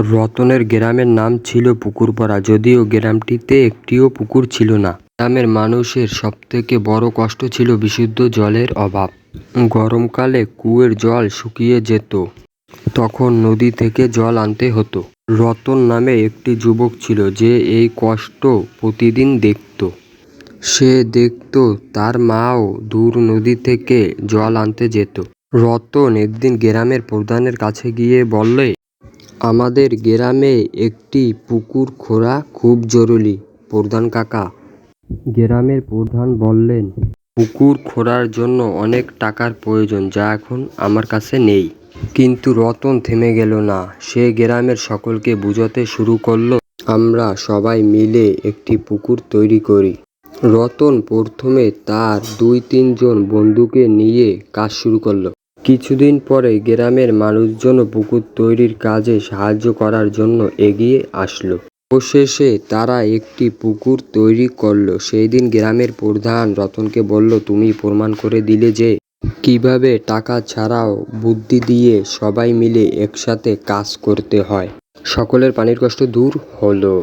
রতনের গ্রামের নাম ছিল পুকুরপাড়া, যদিও গ্রামটিতে একটিও পুকুর ছিল না। গ্রামের মানুষের সবথেকে বড় কষ্ট ছিল বিশুদ্ধ জলের অভাব। গরমকালে কুয়োর জল শুকিয়ে যেত, তখন নদী থেকে জল আনতে হতো। রতন নামে একটি যুবক ছিল যে এই কষ্ট প্রতিদিন দেখত। সে দেখত তার মাও দূর নদী থেকে জল আনতে যেত। রতন একদিন গ্রামের প্রধানের কাছে গিয়ে বললে, আমাদের গ্রামে একটি পুকুর খোঁড়া খুব জরুরি প্রধান কাকা। গ্রামের প্রধান বললেন, পুকুর খোঁড়ার জন্য অনেক টাকার প্রয়োজন, যা এখন আমার কাছে নেই। কিন্তু রতন থেমে গেল না। সে গ্রামের সকলকে বুঝাতে শুরু করলো, আমরা সবাই মিলে একটি পুকুর তৈরি করি। রতন প্রথমে তার 2-3 জন বন্ধুকে নিয়ে কাজ শুরু করলো। কিছুদিন পরে গ্রামের মানুষজন পুকুর তৈরির কাজে সাহায্য করার জন্য এগিয়ে আসলো। অবশেষে তারা একটি পুকুর তৈরি করলো। সেই দিন গ্রামের প্রধান রতনকে বলল, তুমি প্রমাণ করে দিলে যে কিভাবে টাকা ছাড়াও বুদ্ধি দিয়ে সবাই মিলে একসাথে কাজ করতে হয়। সকলের পানির কষ্ট দূর হলো।